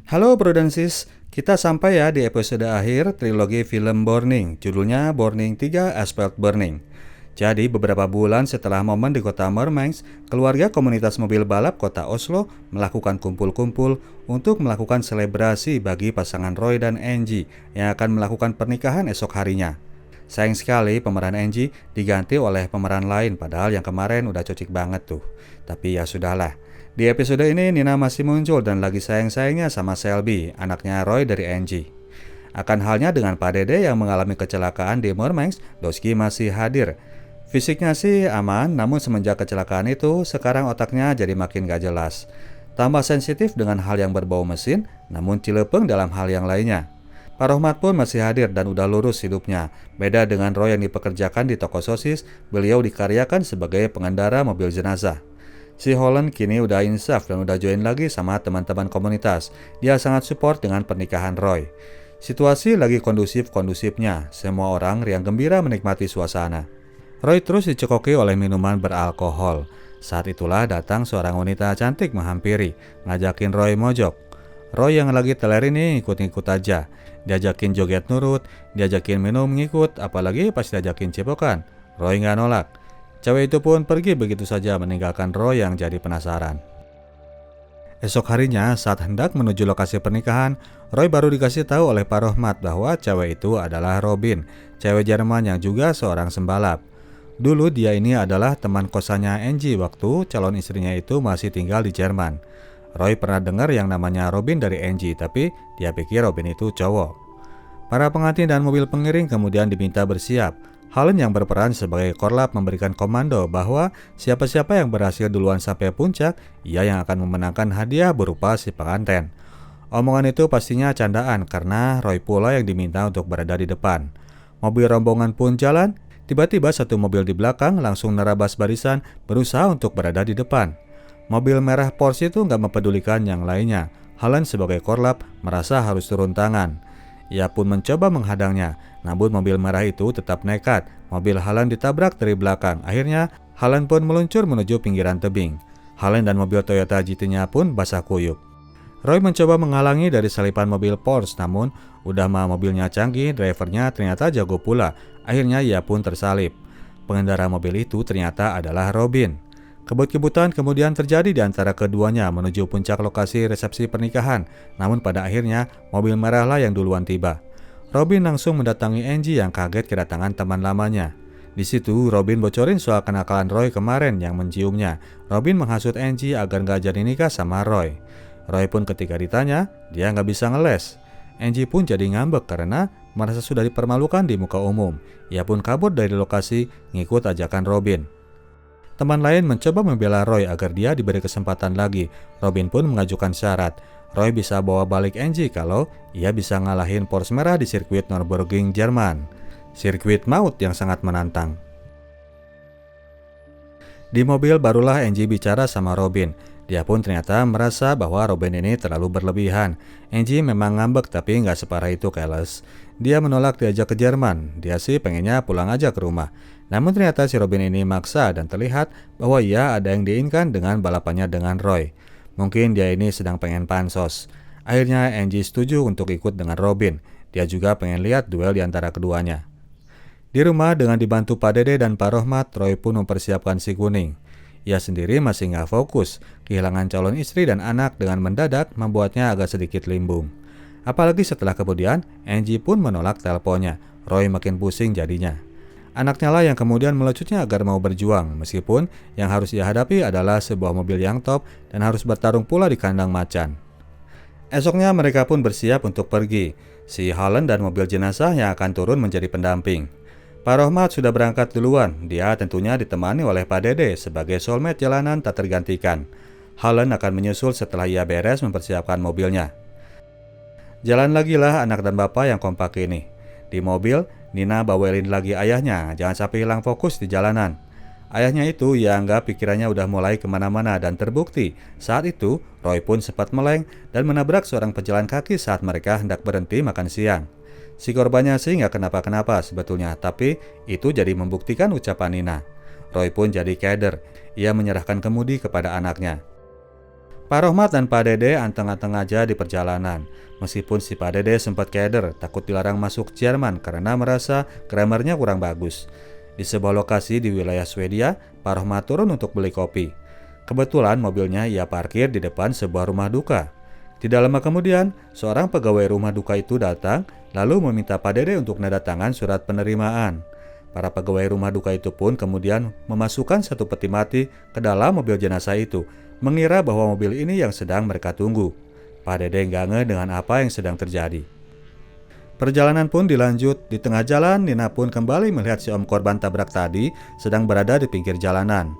Halo Bro dan Sis, kita sampai ya di episode akhir trilogi film Burning, judulnya Burning 3 Asphalt Burning. Jadi beberapa bulan setelah momen di kota Murmansk, keluarga komunitas mobil balap kota Oslo melakukan kumpul-kumpul untuk melakukan selebrasi bagi pasangan Roy dan Angie yang akan melakukan pernikahan esok harinya. Sayang sekali pemeran Angie diganti oleh pemeran lain padahal yang kemarin udah cocok banget tuh. Tapi ya sudahlah. Di episode ini Nina masih muncul dan lagi sayang-sayangnya sama Selby, anaknya Roy dari Angie. Akan halnya dengan Pak Dede yang mengalami kecelakaan di Murmansk, Doski masih hadir. Fisiknya sih aman, namun semenjak kecelakaan itu, sekarang otaknya jadi makin gak jelas. Tambah sensitif dengan hal yang berbau mesin, namun cilepeng dalam hal yang lainnya. Pak Rohmat pun masih hadir dan udah lurus hidupnya. Beda dengan Roy yang dipekerjakan di toko sosis, beliau dikaryakan sebagai pengendara mobil jenazah. Si Holland kini udah insaf dan udah join lagi sama teman-teman komunitas. Dia sangat support dengan pernikahan Roy. Situasi lagi kondusif-kondusifnya, semua orang riang gembira menikmati suasana. Roy terus dicekoki oleh minuman beralkohol. Saat itulah datang seorang wanita cantik menghampiri, ngajakin Roy mojok. Roy yang lagi teler ini ikut-ikut aja. Diajakin joget nurut, diajakin minum ngikut, apalagi pas diajakin cipokan. Roy nggak nolak. Cewek itu pun pergi begitu saja meninggalkan Roy yang jadi penasaran. Esok harinya saat hendak menuju lokasi pernikahan, Roy baru dikasih tahu oleh Pak Rohmat bahwa cewek itu adalah Robin, cewek Jerman yang juga seorang sembalap. Dulu dia ini adalah teman kosannya Angie waktu calon istrinya itu masih tinggal di Jerman. Roy pernah dengar yang namanya Robin dari Angie, tapi dia pikir Robin itu cowok. Para pengantin dan mobil pengiring kemudian diminta bersiap. Holland yang berperan sebagai korlap memberikan komando bahwa siapa-siapa yang berhasil duluan sampai puncak, ia yang akan memenangkan hadiah berupa si pengantin. Omongan itu pastinya candaan karena Roy pula yang diminta untuk berada di depan. Mobil rombongan pun jalan. Tiba-tiba satu mobil di belakang langsung nerabas barisan berusaha untuk berada di depan. Mobil merah Porsche itu nggak mempedulikan yang lainnya. Holland sebagai korlap merasa harus turun tangan. Ia pun mencoba menghadangnya, namun mobil merah itu tetap nekat. Mobil Holland ditabrak dari belakang. Akhirnya Holland pun meluncur menuju pinggiran tebing. Holland dan mobil Toyota GT-nya pun basah kuyup. Roy mencoba menghalangi dari salipan mobil Porsche, namun udah mah mobilnya canggih, drivernya ternyata jago pula. Akhirnya ia pun tersalip. Pengendara mobil itu ternyata adalah Robin. Kebut-kebutan kemudian terjadi di antara keduanya menuju puncak lokasi resepsi pernikahan. Namun pada akhirnya mobil merahlah yang duluan tiba. Robin langsung mendatangi Angie yang kaget kedatangan teman lamanya. Di situ Robin bocorin soal kenakalan Roy kemarin yang menciumnya. Robin menghasut Angie agar gak jadi nikah sama Roy. Roy pun ketika ditanya, dia nggak bisa ngeles. Angie pun jadi ngambek karena merasa sudah dipermalukan di muka umum. Ia pun kabur dari lokasi ngikut ajakan Robin. Teman lain mencoba membela Roy agar dia diberi kesempatan lagi. Robin pun mengajukan syarat. Roy bisa bawa balik Angie kalau ia bisa ngalahin Porsche merah di sirkuit Nürburgring, Jerman. Sirkuit maut yang sangat menantang. Di mobil barulah Angie bicara sama Robin. Dia pun ternyata merasa bahwa Robin ini terlalu berlebihan. Angie memang ngambek tapi nggak separah itu keles. Dia menolak diajak ke Jerman. Dia sih pengennya pulang aja ke rumah. Namun ternyata si Robin ini maksa dan terlihat bahwa ia ada yang diinginkan dengan balapannya dengan Roy. Mungkin dia ini sedang pengen pansos. Akhirnya Angie setuju untuk ikut dengan Robin. Dia juga pengen lihat duel di antara keduanya. Di rumah dengan dibantu Pak Dede dan Pak Rohmat, Roy pun mempersiapkan si kuning. Ia sendiri masih nggak fokus. Kehilangan calon istri dan anak dengan mendadak membuatnya agak sedikit limbung. Apalagi setelah kemudian, Angie pun menolak teleponnya. Roy makin pusing jadinya. Anaknya lah yang kemudian melecutnya agar mau berjuang, meskipun yang harus ia hadapi adalah sebuah mobil yang top dan harus bertarung pula di kandang macan. Esoknya mereka pun bersiap untuk pergi. Si Holland dan mobil jenazah yang akan turun menjadi pendamping. Pak Rohmat sudah berangkat duluan. Dia tentunya ditemani oleh Pak Dede sebagai soulmate jalanan tak tergantikan. Holland akan menyusul setelah ia beres mempersiapkan mobilnya. Jalan lagi lah anak dan bapak yang kompak ini. Di mobil, Nina bawelin lagi ayahnya, jangan sampai hilang fokus di jalanan. Ayahnya itu ia anggap pikirannya udah mulai kemana-mana dan terbukti. Saat itu, Roy pun sempat meleng dan menabrak seorang pejalan kaki saat mereka hendak berhenti makan siang. Si korbannya sih nggak kenapa-kenapa sebetulnya, tapi itu jadi membuktikan ucapan Nina. Roy pun jadi keder, ia menyerahkan kemudi kepada anaknya. Pak Rohmat dan Pak Dede anteng-anteng aja di perjalanan. Meskipun si Pak Dede sempat keder, takut dilarang masuk Jerman karena merasa grammarnya kurang bagus. Di sebuah lokasi di wilayah Swedia, Pak Rohmat turun untuk beli kopi. Kebetulan mobilnya ia parkir di depan sebuah rumah duka. Tidak lama kemudian, seorang pegawai rumah duka itu datang lalu meminta Pak Dede untuk nada tangan surat penerimaan. Para pegawai rumah duka itu pun kemudian memasukkan satu peti mati ke dalam mobil jenazah itu, mengira bahwa mobil ini yang sedang mereka tunggu. Pak Dede nggak ngeh dengan apa yang sedang terjadi. Perjalanan pun dilanjut. Di tengah jalan, Nina pun kembali melihat si om korban tabrak tadi sedang berada di pinggir jalanan.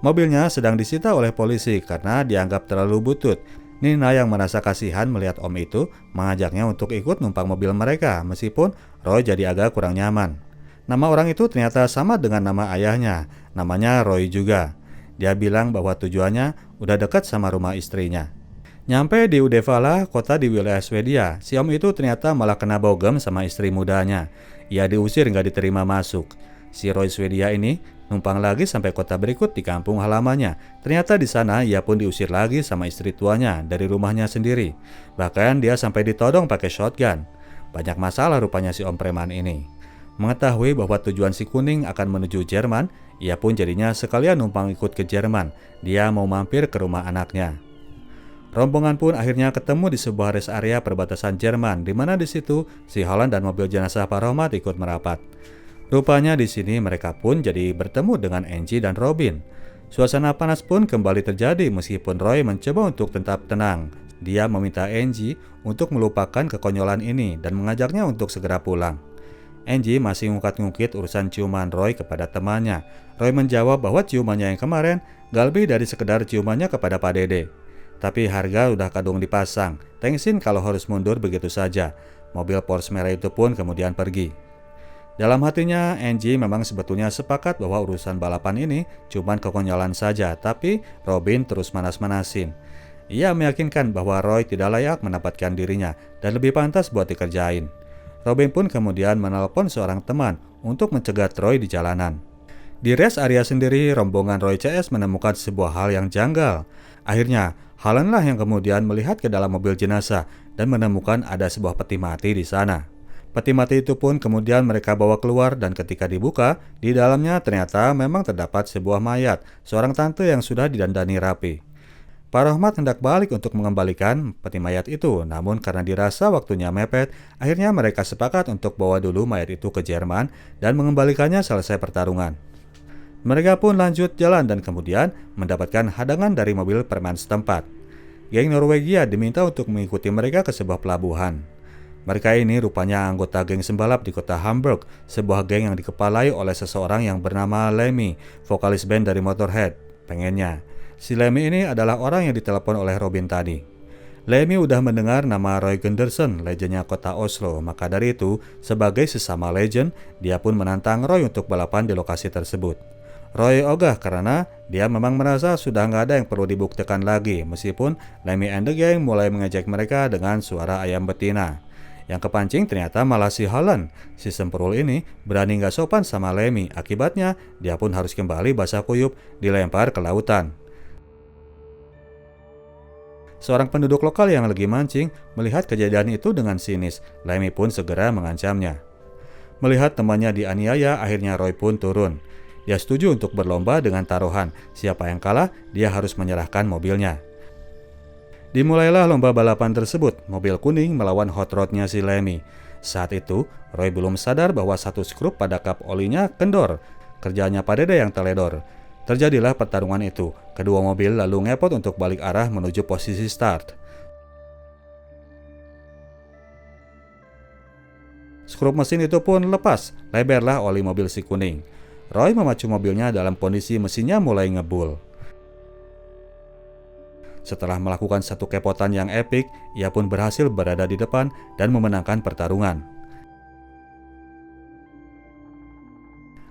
Mobilnya sedang disita oleh polisi karena dianggap terlalu butut. Nina yang merasa kasihan melihat om itu mengajaknya untuk ikut numpang mobil mereka, meskipun Roy jadi agak kurang nyaman. Nama orang itu ternyata sama dengan nama ayahnya, namanya Roy juga. Dia bilang bahwa tujuannya udah dekat sama rumah istrinya. Nyampe di Uddevalla, kota di wilayah Swedia, si om itu ternyata malah kena bogem sama istri mudanya. Ia diusir nggak diterima masuk. Si Roy Swedia ini numpang lagi sampai kota berikut di kampung halamannya. Ternyata di sana ia pun diusir lagi sama istri tuanya dari rumahnya sendiri. Bahkan dia sampai ditodong pakai shotgun. Banyak masalah rupanya si om preman ini. Mengetahui bahwa tujuan si kuning akan menuju Jerman, ia pun jadinya sekalian numpang ikut ke Jerman. Dia mau mampir ke rumah anaknya. Rombongan pun akhirnya ketemu di sebuah rest area perbatasan Jerman, di mana di situ si Holland dan mobil jenazah Pak Rohmat ikut merapat. Rupanya di sini mereka pun jadi bertemu dengan Angie dan Robin. Suasana panas pun kembali terjadi meskipun Roy mencoba untuk tetap tenang. Dia meminta Angie untuk melupakan kekonyolan ini dan mengajaknya untuk segera pulang. Angie masih ngungkit-ngungkit urusan ciuman Roy kepada temannya. Roy menjawab bahwa ciumannya yang kemarin gak lebih dari sekedar ciumannya kepada Pak Dede. Tapi harga udah kadung dipasang, tengsin kalau harus mundur begitu saja. Mobil Porsche merah itu pun kemudian pergi. Dalam hatinya, Angie memang sebetulnya sepakat bahwa urusan balapan ini cuman kekonyolan saja, tapi Robin terus manas-manasin. Ia meyakinkan bahwa Roy tidak layak mendapatkan dirinya dan lebih pantas buat dikerjain. Robin pun kemudian menelpon seorang teman untuk mencegat Roy di jalanan. Di rest area sendiri, rombongan Roy CS menemukan sebuah hal yang janggal. Akhirnya, Holland lah yang kemudian melihat ke dalam mobil jenazah dan menemukan ada sebuah peti mati di sana. Peti mati itu pun kemudian mereka bawa keluar dan ketika dibuka, di dalamnya ternyata memang terdapat sebuah mayat, seorang tante yang sudah didandani rapi. Pak Rohmat hendak balik untuk mengembalikan peti mayat itu, namun karena dirasa waktunya mepet, akhirnya mereka sepakat untuk bawa dulu mayat itu ke Jerman dan mengembalikannya selesai pertarungan. Mereka pun lanjut jalan dan kemudian mendapatkan hadangan dari mobil preman setempat. Geng Norwegia diminta untuk mengikuti mereka ke sebuah pelabuhan. Mereka ini rupanya anggota geng sembalap di kota Hamburg, sebuah geng yang dikepalai oleh seseorang yang bernama Lemmy, vokalis band dari Motorhead. Pengennya, si Lemmy ini adalah orang yang ditelepon oleh Robin tadi. Lemmy udah mendengar nama Roy Gundersen, legendnya kota Oslo, maka dari itu, sebagai sesama legend, dia pun menantang Roy untuk balapan di lokasi tersebut. Roy ogah karena dia memang merasa sudah nggak ada yang perlu dibuktikan lagi, meskipun Lemmy and the Gang mulai mengejek mereka dengan suara ayam betina. Yang kepancing ternyata malah si Holland. Si semprul ini berani nggak sopan sama Lemmy, akibatnya dia pun harus kembali basah kuyup dilempar ke lautan. Seorang penduduk lokal yang lagi mancing melihat kejadian itu dengan sinis. Lemmy pun segera mengancamnya. Melihat temannya dianiaya, akhirnya Roy pun turun. Dia setuju untuk berlomba dengan taruhan. Siapa yang kalah, dia harus menyerahkan mobilnya. Dimulailah lomba balapan tersebut. Mobil kuning melawan hot rodnya si Lemmy. Saat itu, Roy belum sadar bahwa satu skrup pada kap olinya kendor. Kerjanya Pak Dede yang teledor. Terjadilah pertarungan itu. Kedua mobil lalu ngepot untuk balik arah menuju posisi start. Skrup mesin itu pun lepas. Lebarlah oli mobil si kuning. Roy memacu mobilnya dalam kondisi mesinnya mulai ngebul. Setelah melakukan satu kepotan yang epik, ia pun berhasil berada di depan dan memenangkan pertarungan.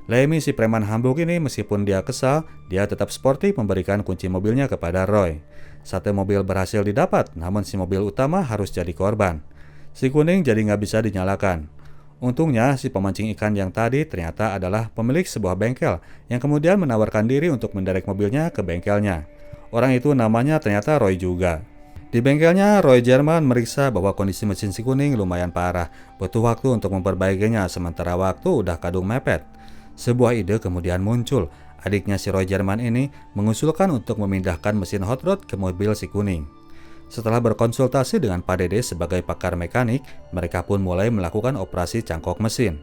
Lemmy si preman Hamburg ini meskipun dia kesal, dia tetap sporty memberikan kunci mobilnya kepada Roy. Satu mobil berhasil didapat, namun si mobil utama harus jadi korban. Si kuning jadi nggak bisa dinyalakan. Untungnya si pemancing ikan yang tadi ternyata adalah pemilik sebuah bengkel yang kemudian menawarkan diri untuk menderek mobilnya ke bengkelnya. Orang itu namanya ternyata Roy juga. Di bengkelnya, Roy Jerman meriksa bahwa kondisi mesin si kuning lumayan parah. Butuh waktu untuk memperbaikinya, sementara waktu udah kadung mepet. Sebuah ide kemudian muncul. Adiknya si Roy Jerman ini mengusulkan untuk memindahkan mesin hot rod ke mobil si kuning. Setelah berkonsultasi dengan Pak Dede sebagai pakar mekanik, mereka pun mulai melakukan operasi cangkok mesin.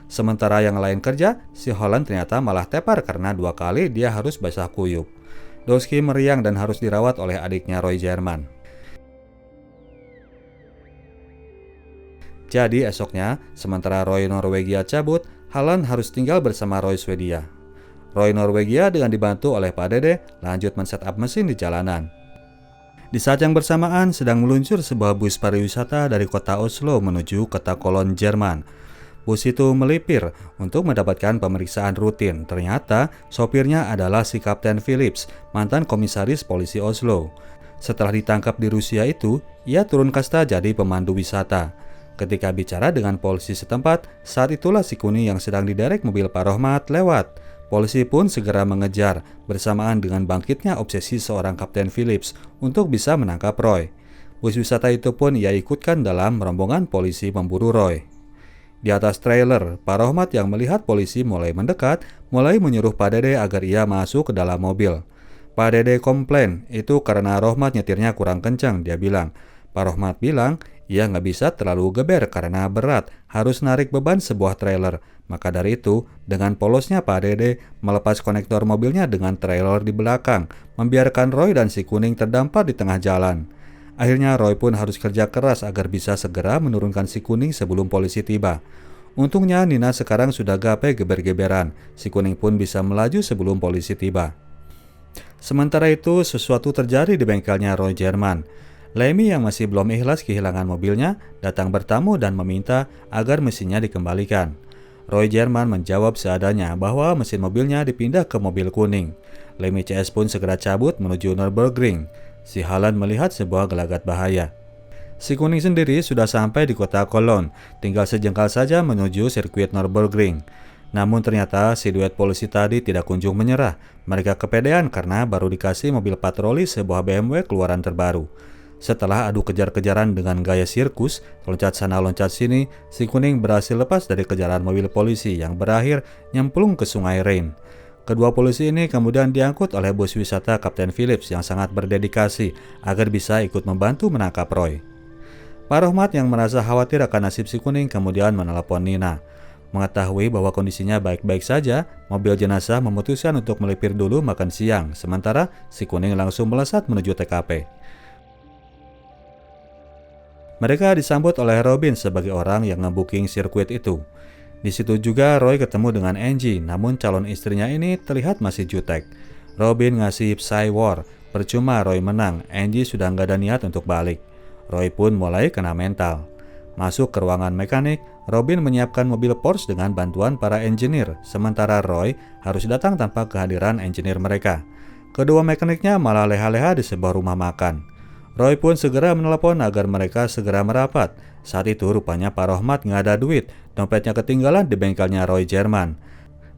Sementara yang lain kerja, si Holland ternyata malah tepar karena 2 kali dia harus basah kuyup. Dosky meriang dan harus dirawat oleh adiknya Roy Jerman. Jadi esoknya, sementara Roy Norwegia cabut, Holland harus tinggal bersama Roy Swedia. Roy Norwegia dengan dibantu oleh Pak Dede lanjut men-setup mesin di jalanan. Di saat yang bersamaan sedang meluncur sebuah bus pariwisata dari kota Oslo menuju kota Cologne, Jerman. Bus itu melipir untuk mendapatkan pemeriksaan rutin. Ternyata sopirnya adalah si Kapten Philips, mantan komisaris polisi Oslo. Setelah ditangkap di Rusia itu, ia turun kasta jadi pemandu wisata. Ketika bicara dengan polisi setempat, saat itulah si kuning yang sedang diderek mobil Pak Rohmat lewat. Polisi pun segera mengejar, bersamaan dengan bangkitnya obsesi seorang Kapten Philips untuk bisa menangkap Roy. Bus wisata itu pun ia ikutkan dalam rombongan polisi memburu Roy. Di atas trailer, Pak Rohmat yang melihat polisi mulai mendekat, mulai menyuruh Pak Dede agar ia masuk ke dalam mobil. Pak Dede komplain, itu karena Rohmat nyetirnya kurang kencang, dia bilang. Pak Rohmat bilang, ia nggak bisa terlalu geber karena berat, harus narik beban sebuah trailer. Maka dari itu, dengan polosnya Pak Dede melepas konektor mobilnya dengan trailer di belakang, membiarkan Roy dan si kuning terdampar di tengah jalan. Akhirnya Roy pun harus kerja keras agar bisa segera menurunkan si kuning sebelum polisi tiba. Untungnya Nina sekarang sudah gape geber-geberan, si kuning pun bisa melaju sebelum polisi tiba. Sementara itu, sesuatu terjadi di bengkelnya Roy Jerman. Lemmy yang masih belum ikhlas kehilangan mobilnya, datang bertamu dan meminta agar mesinnya dikembalikan. Roy Jerman menjawab seadanya bahwa mesin mobilnya dipindah ke mobil kuning. Lemmy CS pun segera cabut menuju Nürburgring. Si Holland melihat sebuah gelagat bahaya. Si kuning sendiri sudah sampai di kota Cologne, tinggal sejengkal saja menuju sirkuit Nürburgring. Namun ternyata si duet polisi tadi tidak kunjung menyerah. Mereka kepedean karena baru dikasih mobil patroli sebuah BMW keluaran terbaru. Setelah adu kejar-kejaran dengan gaya sirkus, loncat sana loncat sini, si kuning berhasil lepas dari kejaran mobil polisi yang berakhir nyemplung ke sungai Rhine. Kedua polisi ini kemudian diangkut oleh bus wisata Kapten Philips yang sangat berdedikasi agar bisa ikut membantu menangkap Roy. Pak Rohmat yang merasa khawatir akan nasib si kuning kemudian menelepon Nina. Mengetahui bahwa kondisinya baik-baik saja, mobil jenazah memutuskan untuk melipir dulu makan siang, sementara si kuning langsung melesat menuju TKP. Mereka disambut oleh Robin sebagai orang yang ngebooking sirkuit itu. Di situ juga Roy ketemu dengan Angie, namun calon istrinya ini terlihat masih jutek. Robin ngasih Psy War, percuma Roy menang, Angie sudah nggak ada niat untuk balik. Roy pun mulai kena mental. Masuk ke ruangan mekanik, Robin menyiapkan mobil Porsche dengan bantuan para engineer, sementara Roy harus datang tanpa kehadiran engineer mereka. Kedua mekaniknya malah leha-leha di sebuah rumah makan. Roy pun segera menelepon agar mereka segera merapat. Saat itu rupanya Pak Rohmat nggak ada duit, dompetnya ketinggalan di bengkelnya Roy Jerman.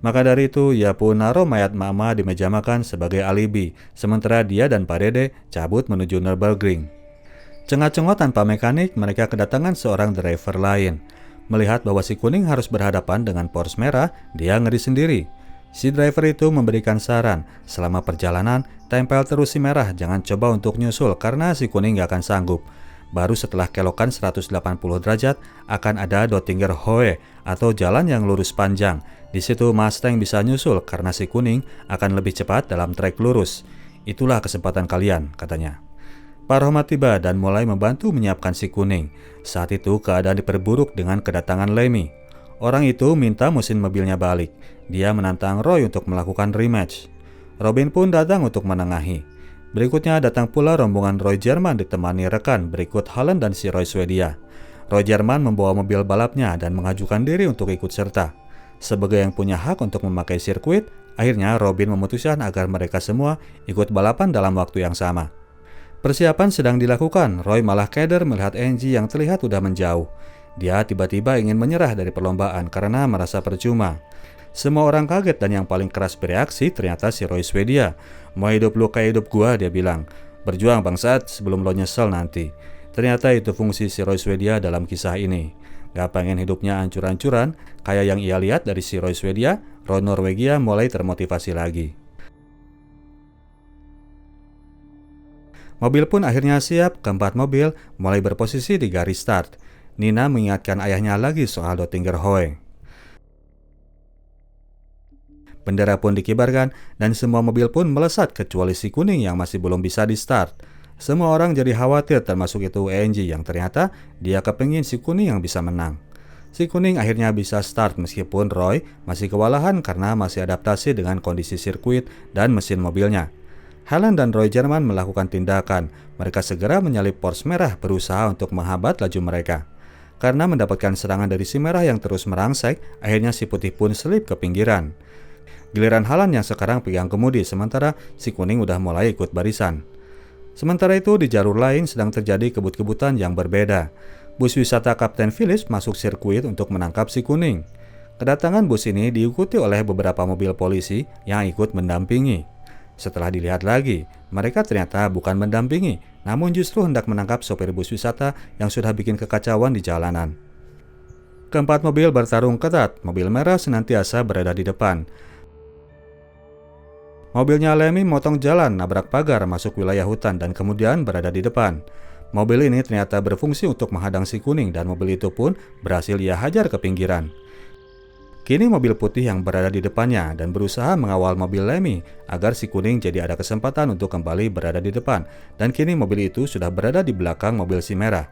Maka dari itu ia pun naruh mayat mama di meja makan sebagai alibi, sementara dia dan Pak Dede cabut menuju Nürburgring. Cengat-cengot tanpa mekanik, mereka kedatangan seorang driver lain. Melihat bahwa si kuning harus berhadapan dengan Porsche merah, dia ngeri sendiri. Si driver itu memberikan saran, selama perjalanan, tempel terus si merah, jangan coba untuk nyusul karena si kuning gak akan sanggup. Baru setelah kelokan 180 derajat, akan ada Dottinger Höhe atau jalan yang lurus panjang. Di situ Mustang bisa nyusul karena si kuning akan lebih cepat dalam trek lurus. Itulah kesempatan kalian, katanya. Pak Rohmat tiba dan mulai membantu menyiapkan si kuning. Saat itu keadaan diperburuk dengan kedatangan Lemmy. Orang itu minta mesin mobilnya balik. Dia menantang Roy untuk melakukan rematch. Robin pun datang untuk menengahi. Berikutnya datang pula rombongan Roy Jerman ditemani rekan berikut Holland dan si Roy Swedia. Roy Jerman membawa mobil balapnya dan mengajukan diri untuk ikut serta. Sebagai yang punya hak untuk memakai sirkuit, akhirnya Robin memutuskan agar mereka semua ikut balapan dalam waktu yang sama. Persiapan sedang dilakukan, Roy malah keder melihat Angie yang terlihat udah menjauh. Dia tiba-tiba ingin menyerah dari perlombaan karena merasa percuma. Semua orang kaget dan yang paling keras bereaksi ternyata si Roy Swedia. "Mau hidup lu kayak hidup gua," dia bilang. "Berjuang bangsat sebelum lo nyesel nanti." Ternyata itu fungsi si Roy Swedia dalam kisah ini. Gak pengen hidupnya hancur-hancuran, kayak yang ia lihat dari si Roy Swedia, Roy Norwegia mulai termotivasi lagi. Mobil pun akhirnya siap, keempat mobil mulai berposisi di garis start. Nina mengingatkan ayahnya lagi soal Dottinger Hoy. Bendera pun dikibarkan dan semua mobil pun melesat kecuali si kuning yang masih belum bisa di start. Semua orang jadi khawatir termasuk itu Angie yang ternyata dia kepengin si kuning yang bisa menang. Si kuning akhirnya bisa start meskipun Roy masih kewalahan karena masih adaptasi dengan kondisi sirkuit dan mesin mobilnya. Helen dan Roy Jerman melakukan tindakan. Mereka segera menyalip Porsche merah berusaha untuk menghambat laju mereka. Karena mendapatkan serangan dari si merah yang terus merangsek, akhirnya si putih pun selip ke pinggiran. Giliran Helen yang sekarang pegang kemudi, sementara si kuning udah mulai ikut barisan. Sementara itu di jalur lain sedang terjadi kebut-kebutan yang berbeda. Bus wisata Kapten Phillips masuk sirkuit untuk menangkap si kuning. Kedatangan bus ini diikuti oleh beberapa mobil polisi yang ikut mendampingi. Setelah dilihat lagi, mereka ternyata bukan mendampingi, namun justru hendak menangkap sopir bus wisata yang sudah bikin kekacauan di jalanan. Keempat mobil bertarung ketat, mobil merah senantiasa berada di depan. Mobilnya Lemmy motong jalan, nabrak pagar, masuk wilayah hutan dan kemudian berada di depan. Mobil ini ternyata berfungsi untuk menghadang si kuning dan mobil itu pun berhasil ia hajar ke pinggiran. Kini mobil putih yang berada di depannya dan berusaha mengawal mobil Lemmy agar si kuning jadi ada kesempatan untuk kembali berada di depan, dan kini mobil itu sudah berada di belakang mobil si merah.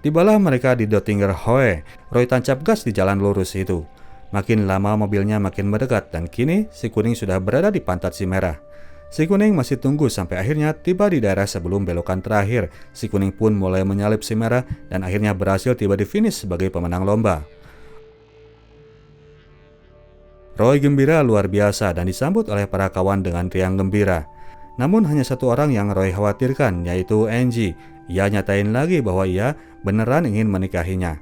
Tibalah mereka di Dottinger Hoy. Roy tancap gas di jalan lurus itu. Makin lama mobilnya makin mendekat dan kini si kuning sudah berada di pantat si merah. Si kuning masih tunggu sampai akhirnya tiba di daerah sebelum belokan terakhir. Si kuning pun mulai menyalip si merah dan akhirnya berhasil tiba di finish sebagai pemenang lomba. Roy gembira luar biasa dan disambut oleh para kawan dengan riang gembira. Namun hanya satu orang yang Roy khawatirkan, yaitu Angie. Ia nyatain lagi bahwa ia beneran ingin menikahinya.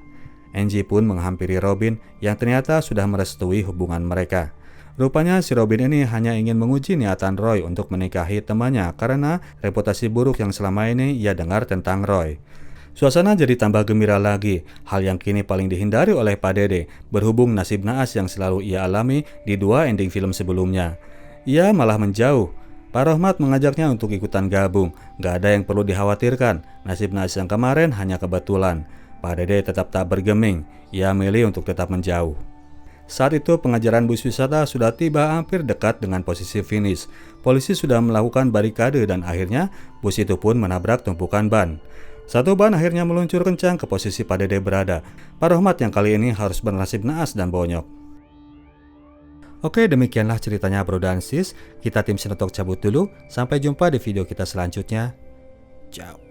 Angie pun menghampiri Robin yang ternyata sudah merestui hubungan mereka. Rupanya si Robin ini hanya ingin menguji niatan Roy untuk menikahi temannya karena reputasi buruk yang selama ini ia dengar tentang Roy. Suasana jadi tambah gembira lagi, hal yang kini paling dihindari oleh Pak Dede, berhubung nasib naas yang selalu ia alami di dua ending film sebelumnya. Ia malah menjauh. Pak Rohmat mengajaknya untuk ikutan gabung, gak ada yang perlu dikhawatirkan, nasib naas yang kemarin hanya kebetulan. Pak Dede tetap tak bergeming, ia milih untuk tetap menjauh. Saat itu pengejaran bus wisata sudah tiba hampir dekat dengan posisi finish. Polisi sudah melakukan barikade dan akhirnya bus itu pun menabrak tumpukan ban. Satu ban akhirnya meluncur kencang ke posisi Pak Dede berada. Pak Rohmat yang kali ini harus bernasib naas dan bonyok. Oke, demikianlah ceritanya Bro dan Sis. Kita tim Sinotok cabut dulu. Sampai jumpa di video kita selanjutnya. Ciao.